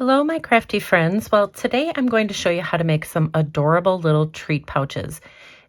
Hello, my crafty friends. Well, today I'm going to show you how to make some adorable little treat pouches.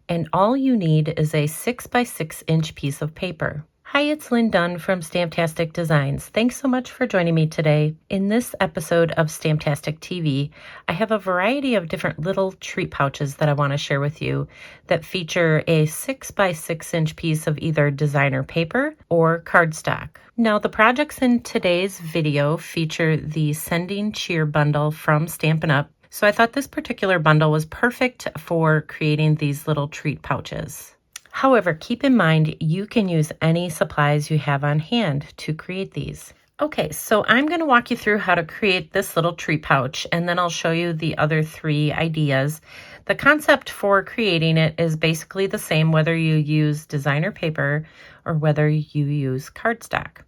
And all you need is a 6x6-inch piece of paper. Hi, it's Lynn Dunn from Stamptastic Designs. Thanks so much for joining me today. In this episode of Stamptastic TV, I have a variety of different little treat pouches that I want to share with you that feature a 6x6-inch piece of either designer paper or cardstock. Now, the projects in today's video feature the Sending Cheer bundle from Stampin Up. So I thought this particular bundle was perfect for creating these little treat pouches. However, keep in mind you can use any supplies you have on hand to create these. Okay, so I'm going to walk you through how to create this little treat pouch, and then I'll show you the other three ideas. The concept for creating it is basically the same whether you use designer paper or whether you use cardstock.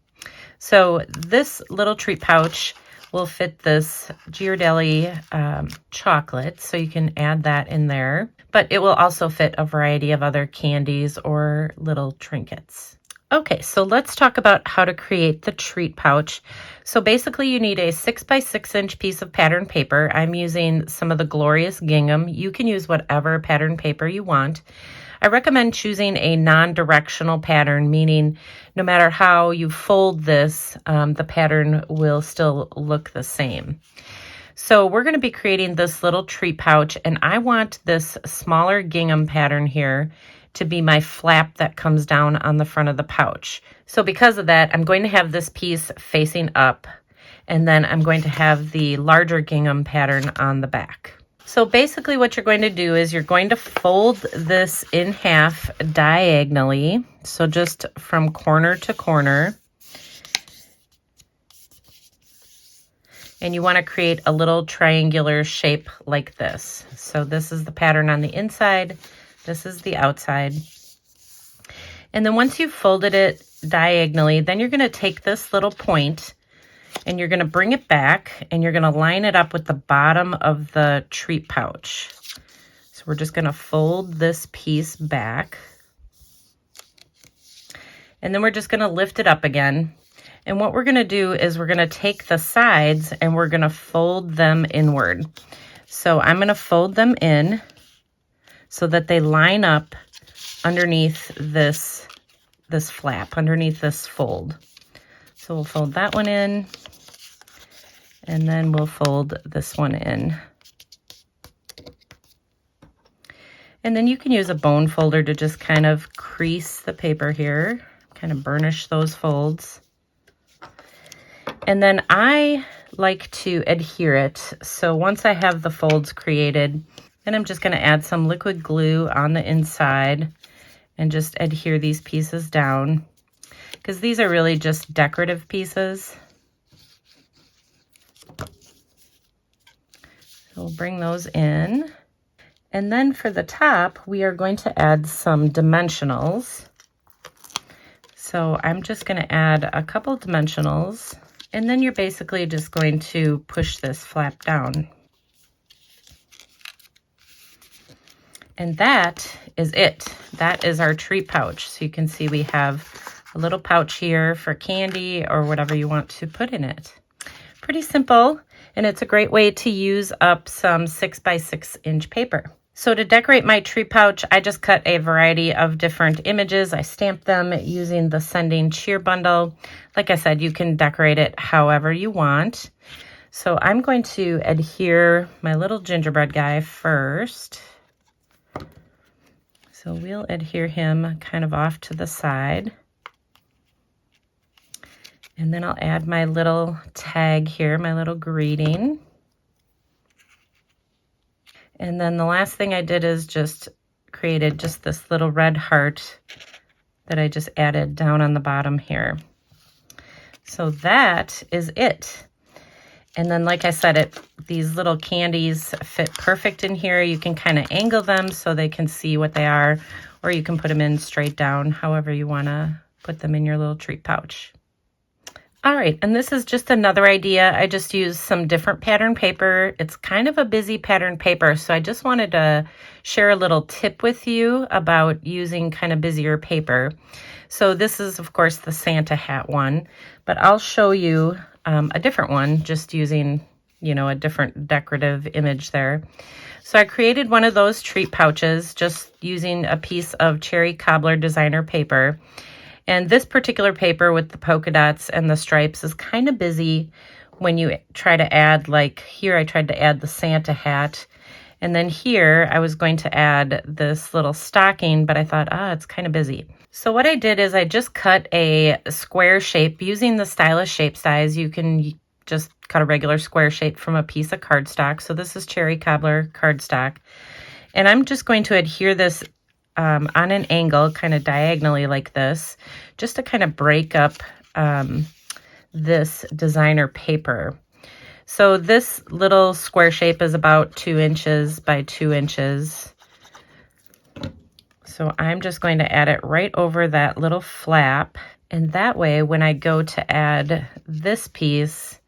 So this little treat pouch will fit this Ghirardelli chocolate, so you can add that in there. But it will also fit a variety of other candies or little trinkets. Okay, so let's talk about how to create the treat pouch. So basically you need a 6x6-inch piece of pattern paper. I'm using some of the Glorious Gingham. You can use whatever pattern paper you want. I recommend choosing a non-directional pattern, meaning no matter how you fold this, the pattern will still look the same. So we're going to be creating this little treat pouch, and I want this smaller gingham pattern here to be my flap that comes down on the front of the pouch. So because of that, I'm going to have this piece facing up, and then I'm going to have the larger gingham pattern on the back. So basically what you're going to do is you're going to fold this in half diagonally, so just from corner to corner. And you want to create a little triangular shape like this. So this is the pattern on the inside, this is the outside. And then once you've folded it diagonally, then you're going to take this little point and you're going to bring it back and you're going to line it up with the bottom of the treat pouch. So we're just going to fold this piece back. And then we're just going to lift it up again. And what we're going to do is we're going to take the sides and we're going to fold them inward. So I'm going to fold them in so that they line up underneath this flap, underneath this fold. So we'll fold that one in, and then we'll fold this one in. And then you can use a bone folder to just kind of crease the paper here, kind of burnish those folds. And then I like to adhere it. So once I have the folds created, then I'm just going to add some liquid glue on the inside and just adhere these pieces down, because these are really just decorative pieces. So we'll bring those in. And then for the top, we are going to add some dimensionals. So I'm just going to add a couple dimensionals, and then you're basically just going to push this flap down. And that is it. That is our treat pouch. So you can see we have a little pouch here for candy or whatever you want to put in it. Pretty simple, and it's a great way to use up some 6x6-inch paper. So to decorate my treat pouch, I just cut a variety of different images. I stamped them using the Sending Cheer bundle. Like I said, you can decorate it however you want. So I'm going to adhere my little gingerbread guy first. So we'll adhere him kind of off to the side. And then I'll add my little tag here, my little greeting. And then the last thing I did is just created just this little red heart that I just added down on the bottom here. So that is it. And then, like I said, these little candies fit perfect in here. You can kind of angle them so they can see what they are, or you can put them in straight down, however you want to put them in your little treat pouch. All right, and this is just another idea. I just used some different pattern paper. It's kind of a busy pattern paper, so I just wanted to share a little tip with you about using kind of busier paper. So this is, of course, the Santa hat one, but I'll show you a different one just using you know, a different decorative image there. So I created one of those treat pouches just using a piece of cherry cobbler designer paper. And this particular paper with the polka dots and the stripes is kind of busy when you try to add, like here I tried to add the Santa hat. And then here I was going to add this little stocking, but I thought, it's kind of busy. So what I did is I just cut a square shape using the stylus shape size. You can just cut a regular square shape from a piece of cardstock. So this is cherry cobbler cardstock. And I'm just going to adhere this on an angle, kind of diagonally like this, just to kind of break up this designer paper. So this little square shape is about 2 inches by 2 inches. So I'm just going to add it right over that little flap. And that way, when I go to add this piece,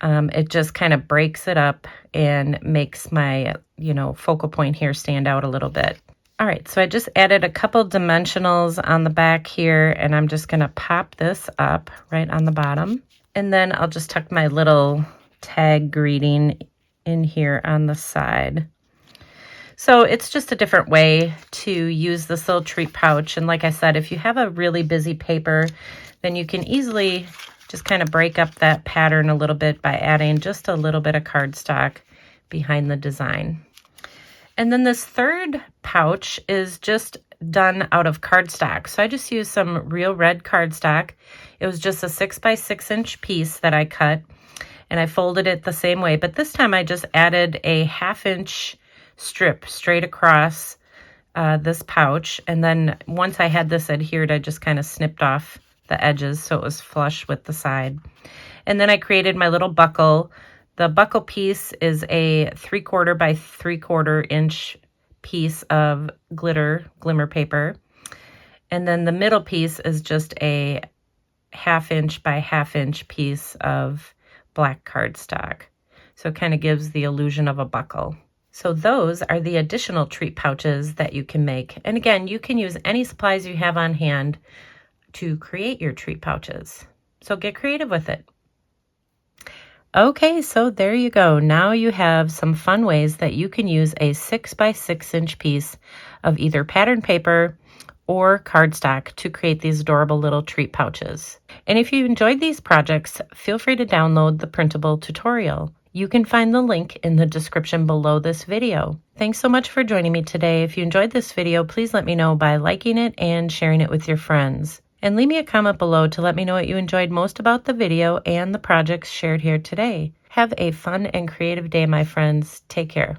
it just kind of breaks it up and makes my, you know, focal point here stand out a little bit. All right, so I just added a couple dimensionals on the back here, and I'm just gonna pop this up right on the bottom. And then I'll just tuck my little tag greeting in here on the side. So it's just a different way to use this little treat pouch. And like I said, if you have a really busy paper, then you can easily just kind of break up that pattern a little bit by adding just a little bit of cardstock behind the design. And then this third pouch is just done out of cardstock. So I just used some real red cardstock. It was just a 6 by 6 inch piece that I cut, and I folded it the same way. But this time I just added a 1/2 inch strip straight across this pouch. And then once I had this adhered, I just kind of snipped off the edges so it was flush with the side. And then I created my little buckle. The buckle piece is a 3/4 by 3/4 inch piece of glimmer paper. And then the middle piece is just a 1/2 inch by 1/2 inch piece of black cardstock. So it kind of gives the illusion of a buckle. So those are the additional treat pouches that you can make. And again, you can use any supplies you have on hand to create your treat pouches. So get creative with it. Okay, so there you go. Now you have some fun ways that you can use a 6 by 6 inch piece of either pattern paper or cardstock to create these adorable little treat pouches. And if you enjoyed these projects, feel free to download the printable tutorial. You can find the link in the description below this video. Thanks so much for joining me today. If you enjoyed this video, please let me know by liking it and sharing it with your friends. And leave me a comment below to let me know what you enjoyed most about the video and the projects shared here today. Have a fun and creative day, my friends. Take care.